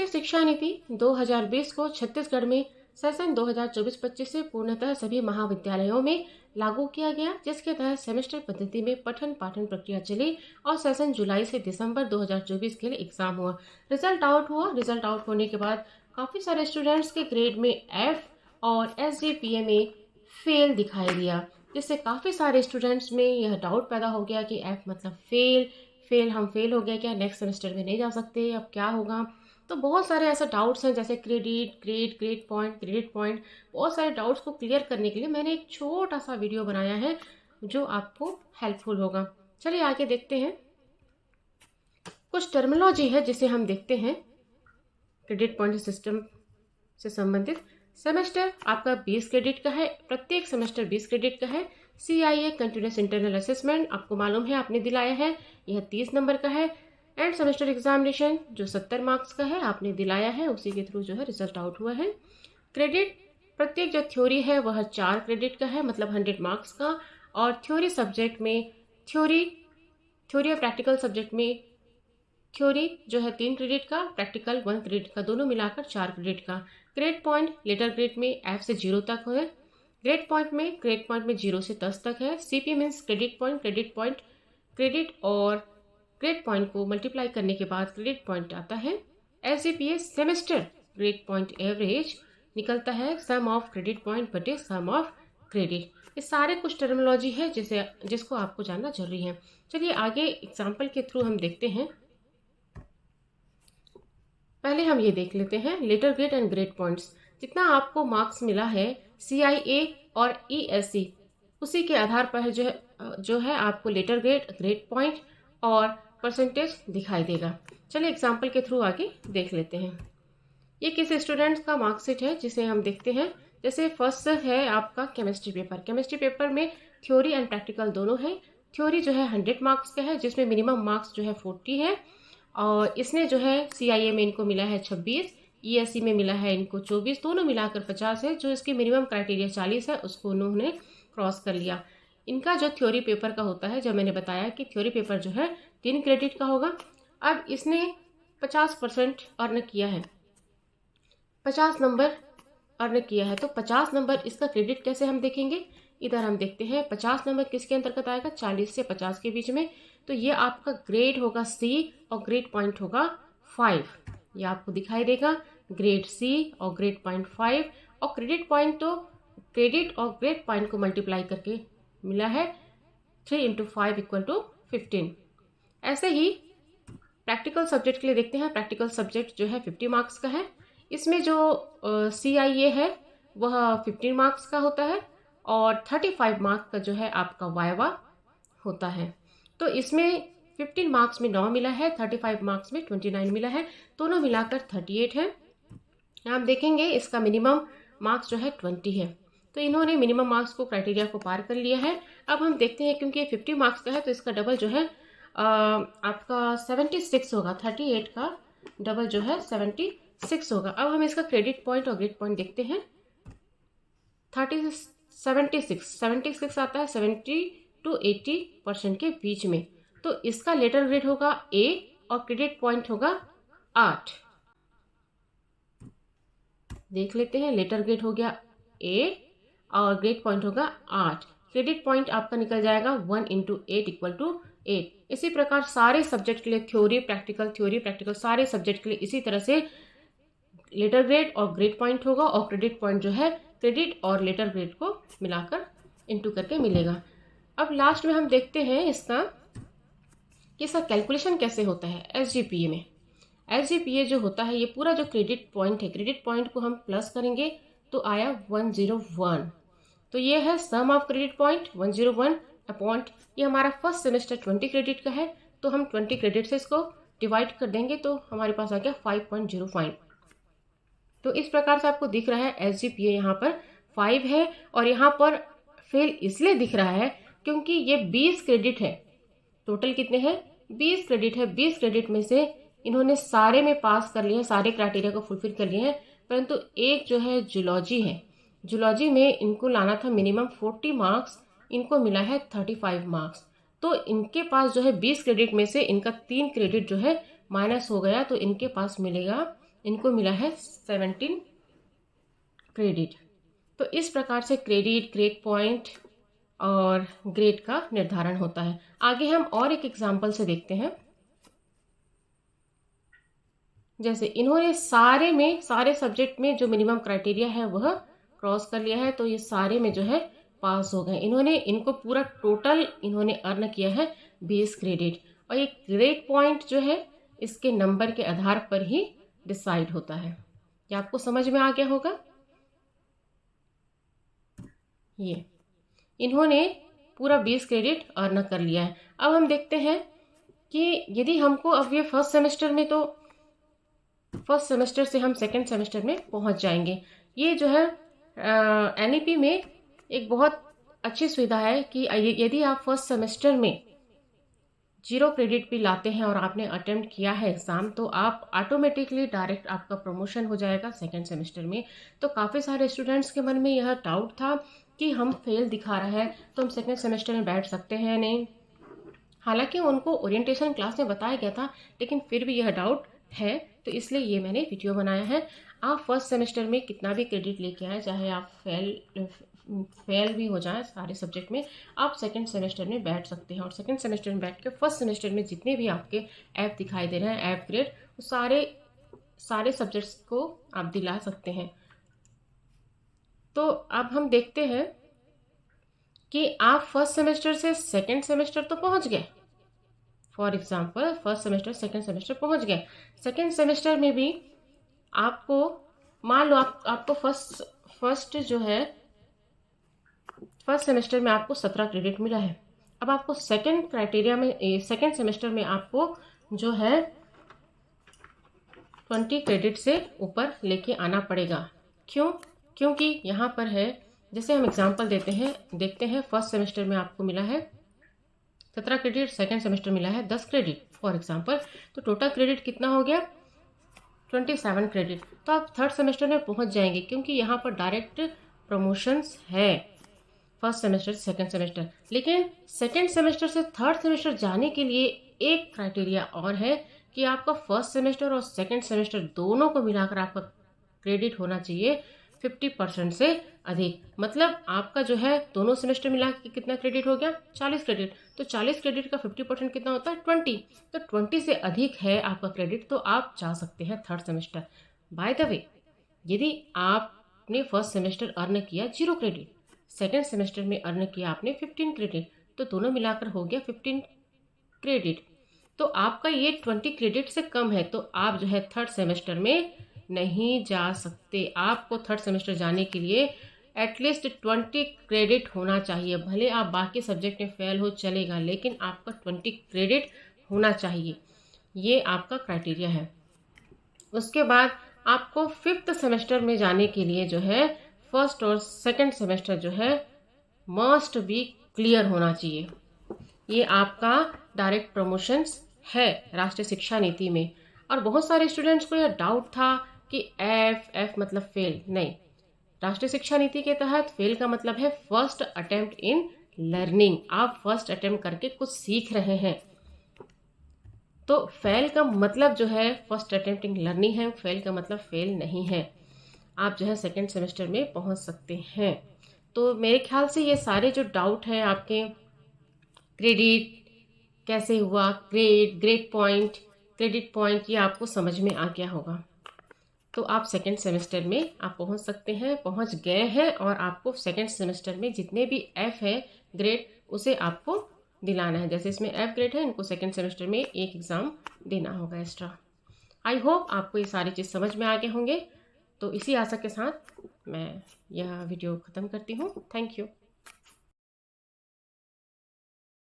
राष्ट्रीय शिक्षा नीति 2020 को छत्तीसगढ़ में सेशन 2024-25 से पूर्णतः सभी महाविद्यालयों में लागू किया गया, जिसके तहत सेमेस्टर पद्धति में पठन पाठन प्रक्रिया चली और सेशन जुलाई से दिसंबर 2024 के लिए एग्जाम हुआ। रिजल्ट आउट हुआ। रिजल्ट आउट होने के बाद काफ़ी सारे स्टूडेंट्स के ग्रेड में F और SGPA में फेल दिखाई दिया, जिससे काफ़ी सारे स्टूडेंट्स में यह डाउट पैदा हो गया कि F मतलब फेल हम फेल हो गए क्या, नेक्स्ट सेमेस्टर में नहीं जा सकते, अब क्या होगा। तो बहुत सारे ऐसे डाउट्स हैं, जैसे क्रेडिट पॉइंट, बहुत सारे डाउट्स को क्लियर करने के लिए मैंने एक छोटा सा वीडियो बनाया है जो आपको हेल्पफुल होगा। चलिए आगे देखते हैं। कुछ टर्मिनोलॉजी है जिसे हम देखते हैं क्रेडिट पॉइंट सिस्टम से संबंधित। सेमेस्टर आपका 20 क्रेडिट का है, प्रत्येक सेमेस्टर 20 क्रेडिट का है। CIA कंटिन्यूस इंटरनल असेसमेंट आपको मालूम है, आपने दिलाया है, यह 30 नंबर का है। एंड सेमेस्टर एग्जामिनेशन जो 70 मार्क्स का है, आपने दिलाया है, उसी के थ्रू जो है रिजल्ट आउट हुआ है। क्रेडिट प्रत्येक जो थ्योरी है वह 4 क्रेडिट का है, मतलब 100 मार्क्स का। और थ्योरी सब्जेक्ट में थ्योरी और प्रैक्टिकल सब्जेक्ट में थ्योरी जो है 3 क्रेडिट का, प्रैक्टिकल 1 क्रेडिट का, दोनों मिलाकर 4 क्रेडिट का। ग्रेड पॉइंट लेटर ग्रेड में F से 0 तक है। ग्रेड पॉइंट में 0 से 10 तक है। CP means credit point, credit और ग्रेड पॉइंट को मल्टीप्लाई करने के बाद क्रेडिट पॉइंट आता है। SGPA semester grade point average निकलता है सम ऑफ क्रेडिट पॉइंट बटे सम ऑफ क्रेडिट। ये सारे कुछ टर्मिनोलॉजी है जिसको आपको जानना जरूरी है। चलिए आगे एग्जाम्पल के थ्रू हम देखते हैं। पहले हम ये देख लेते हैं letter grade and grade points. जितना आपको मार्क्स मिला है CIA और ESE, उसी के आधार पर जो है आपको लेटर ग्रेड पॉइंट और परसेंटेज दिखाई देगा। चलिए एग्जाम्पल के थ्रू आगे देख लेते हैं। ये किसी स्टूडेंट का मार्कशीट है जिसे हम देखते हैं। जैसे फर्स्ट है आपका केमिस्ट्री पेपर में थ्योरी एंड प्रैक्टिकल दोनों है। थ्योरी जो है 100 मार्क्स का है, जिसमें मिनिमम मार्क्स जो है 40 है। और इसने जो है CIA में इनको मिला है 26, ESE में मिला है इनको 24, दोनों मिलाकर 50 है। जो इसकी मिनिमम क्राइटेरिया 40 है, उसको उन्होंने क्रॉस कर लिया। इनका जो थ्योरी पेपर का होता है, जब मैंने बताया कि थ्योरी पेपर जो है 3 क्रेडिट का होगा। अब इसने 50% अर्न किया है, 50 नंबर अर्न किया है, तो 50 नंबर इसका क्रेडिट कैसे हम देखेंगे। इधर हम देखते हैं 50 नंबर किसके अंतर्गत आएगा, 40 से 50 के बीच में। तो ये आपका ग्रेड होगा C और ग्रेड पॉइंट होगा 5। ये आपको दिखाई देगा ग्रेड C और ग्रेड पॉइंट 5। और क्रेडिट पॉइंट तो क्रेडिट और ग्रेड पॉइंट को मल्टीप्लाई करके मिला है 3 × 5 = 15। ऐसे ही प्रैक्टिकल सब्जेक्ट के लिए देखते हैं। प्रैक्टिकल सब्जेक्ट जो है 50 मार्क्स का है। इसमें जो CIA है वह 15 मार्क्स का होता है और 35 मार्क्स का जो है आपका वाइवा होता है। तो इसमें 15 मार्क्स में 9 मिला है, 35 मार्क्स में 29 मिला है, दोनों मिलाकर 38 है। आप देखेंगे इसका मिनिमम मार्क्स जो है 20 है। तो इन्होंने मिनिमम मार्क्स को क्राइटेरिया को पार कर लिया है। अब हम देखते हैं, क्योंकि ये 50 मार्क्स का है तो इसका डबल जो है आपका 76 होगा। 38 का डबल जो है 76 होगा। अब हम इसका क्रेडिट पॉइंट और ग्रेड पॉइंट देखते हैं। 76 आता है 70 to 80% के बीच में। तो इसका लेटर ग्रेड होगा A और क्रेडिट पॉइंट होगा 8। देख लेते हैं, लेटर ग्रेड हो गया A और ग्रेड पॉइंट होगा 8। क्रेडिट पॉइंट आपका निकल जाएगा 1 × 8 = 8। इसी प्रकार सारे सब्जेक्ट के लिए थ्योरी प्रैक्टिकल सारे सब्जेक्ट के लिए इसी तरह से लेटर ग्रेड और ग्रेड पॉइंट होगा और क्रेडिट पॉइंट जो है क्रेडिट और लेटर ग्रेड को मिलाकर इंटू करके मिलेगा। अब लास्ट में हम देखते हैं इसका कैलकुलेशन कैसे होता है SGPA में। SGPA जो होता है, ये पूरा जो क्रेडिट पॉइंट है, क्रेडिट पॉइंट को हम प्लस करेंगे तो आया 101। तो ये है सम ऑफ क्रेडिट पॉइंट 101 अपॉन, ये हमारा फर्स्ट सेमेस्टर 20 क्रेडिट का है, तो हम 20 क्रेडिट से इसको डिवाइड कर देंगे तो हमारे पास आ गया 5.05। तो इस प्रकार से आपको दिख रहा है SGPA यहाँ पर 5 है। और यहाँ पर फेल इसलिए दिख रहा है क्योंकि ये 20 क्रेडिट है। टोटल कितने हैं, 20 क्रेडिट है। 20 क्रेडिट में से इन्होंने सारे में पास कर लिए हैं, सारे क्राइटेरिया को फुलफिल कर लिए हैं, परंतु एक जो है जूलॉजी है, जूलॉजी में इनको लाना था मिनिमम 40 मार्क्स, इनको मिला है 35 मार्क्स। तो इनके पास जो है 20 क्रेडिट में से इनका 3 क्रेडिट जो है माइनस हो गया, तो इनके पास मिलेगा इनको मिला है 17 क्रेडिट। तो इस प्रकार से क्रेडिट, ग्रेड पॉइंट और ग्रेड का निर्धारण होता है। आगे हम और एक एग्जाम्पल से देखते हैं। जैसे इन्होंने सारे सब्जेक्ट में जो मिनिमम क्राइटेरिया है वह क्रॉस कर लिया है, तो ये सारे में जो है पास हो गए। इनको पूरा टोटल इन्होंने अर्न किया है 20 क्रेडिट। और ये ग्रेड पॉइंट जो है इसके नंबर के आधार पर ही डिसाइड होता है। क्या आपको समझ में आ गया होगा? ये इन्होंने पूरा 20 क्रेडिट अर्न कर लिया है। अब हम देखते हैं कि यदि हमको, अब ये फर्स्ट सेमेस्टर में, तो फर्स्ट सेमेस्टर से हम सेकंड सेमेस्टर में पहुंच जाएंगे। ये जो है एनईपी में एक बहुत अच्छी सुविधा है कि यदि आप फर्स्ट सेमेस्टर में 0 क्रेडिट भी लाते हैं और आपने अटेम्प्ट किया है एग्ज़ाम, तो आप ऑटोमेटिकली डायरेक्ट आपका प्रमोशन हो जाएगा सेकेंड सेमेस्टर में। तो काफ़ी सारे स्टूडेंट्स के मन में यह डाउट था कि हम फेल दिखा रहा है तो हम सेकेंड सेमेस्टर में बैठ सकते हैं नहीं। हालांकि उनको ओरिएंटेशन क्लास में बताया गया था, लेकिन फिर भी यह डाउट है, तो इसलिए ये मैंने वीडियो बनाया है। आप फर्स्ट सेमेस्टर में कितना भी क्रेडिट लेके आए, चाहे आप फेल भी हो जाए सारे सब्जेक्ट में, आप सेकंड सेमेस्टर में बैठ सकते हैं। और सेकंड सेमेस्टर में बैठ के फर्स्ट सेमेस्टर में जितने भी आपके ऐप दिखाई दे रहे हैं, ऐप ग्रेड, वो सारे सब्जेक्ट्स को आप दिला सकते हैं। तो अब हम देखते हैं कि आप फर्स्ट सेमेस्टर से सेकंड सेमेस्टर तो पहुंच गए। For example first semester second semester पहुंच गए। सेकंड सेमेस्टर में भी आपको, मान लो आपको फर्स्ट सेमेस्टर में आपको 17 क्रेडिट मिला है। अब आपको सेकंड सेमेस्टर में आपको जो है 20 क्रेडिट से ऊपर लेके आना पड़ेगा। क्यों? क्योंकि यहाँ पर है, जैसे हम एग्जाम्पल देखते हैं फर्स्ट सेमेस्टर में आपको मिला है 17 क्रेडिट, सेकंड सेमेस्टर मिला है 10 क्रेडिट फॉर एग्जाम्पल, तो टोटल क्रेडिट कितना हो गया? 27 क्रेडिट। तो आप थर्ड सेमेस्टर में पहुंच जाएंगे, क्योंकि यहाँ पर डायरेक्ट प्रमोशंस है फर्स्ट सेमेस्टर से सेकंड सेमेस्टर। लेकिन सेकंड सेमेस्टर से थर्ड सेमेस्टर जाने के लिए एक क्राइटेरिया और है कि आपका फर्स्ट सेमेस्टर और सेकंड सेमेस्टर दोनों को मिलाकर आपका क्रेडिट होना चाहिए 50% से अधिक। मतलब आपका जो है दोनों सेमेस्टर मिला के कितना क्रेडिट हो गया? 40 क्रेडिट। तो 40 क्रेडिट का 50% कितना होता है? 20। तो 20 से अधिक है आपका क्रेडिट, तो आप जा सकते हैं third semester. By the way, यदि आपने फर्स्ट सेमेस्टर अर्न किया 0 क्रेडिट, सेकेंड सेमेस्टर में अर्न किया आपने 15 क्रेडिट, तो दोनों मिलाकर हो गया 15 क्रेडिट। तो आपका ये 20 क्रेडिट से कम है, तो आप जो है थर्ड सेमेस्टर में नहीं जा सकते। आपको थर्ड सेमेस्टर जाने के लिए एटलीस्ट 20 क्रेडिट होना चाहिए। भले आप बाकी सब्जेक्ट में फेल हो चलेगा, लेकिन आपका 20 क्रेडिट होना चाहिए। ये आपका क्राइटेरिया है। उसके बाद आपको फिफ्थ सेमेस्टर में जाने के लिए जो है फर्स्ट और सेकंड सेमेस्टर जो है मस्ट बी क्लियर होना चाहिए। ये आपका डायरेक्ट प्रमोशंस है राष्ट्रीय शिक्षा नीति में। और बहुत सारे स्टूडेंट्स को यह डाउट था कि एफ मतलब फेल। नहीं, राष्ट्रीय शिक्षा नीति के तहत फेल का मतलब है फर्स्ट अटेम्प्ट इन लर्निंग। आप फर्स्ट अटेम्प्ट करके कुछ सीख रहे हैं, तो फेल का मतलब जो है फर्स्ट अटेम्प्ट इन लर्निंग है, फेल का मतलब फेल नहीं है। आप जो है सेकेंड सेमेस्टर में पहुंच सकते हैं। तो मेरे ख्याल से ये सारे जो डाउट है आपके, क्रेडिट कैसे हुआ, ग्रेड पॉइंट, क्रेडिट पॉइंट, ये आपको समझ में आ गया होगा। तो आप सेकेंड सेमेस्टर में आप पहुंच सकते हैं, पहुंच गए हैं, और आपको सेकेंड सेमेस्टर में जितने भी एफ है ग्रेड, उसे आपको दिलाना है। जैसे इसमें एफ ग्रेड है, इनको सेकेंड सेमेस्टर में एक एग्ज़ाम देना होगा एक्स्ट्रा। आई होप आपको ये सारी चीज़ समझ में आ गए होंगे। तो इसी आशा के साथ मैं यह वीडियो ख़त्म करती हूँ। Thank you.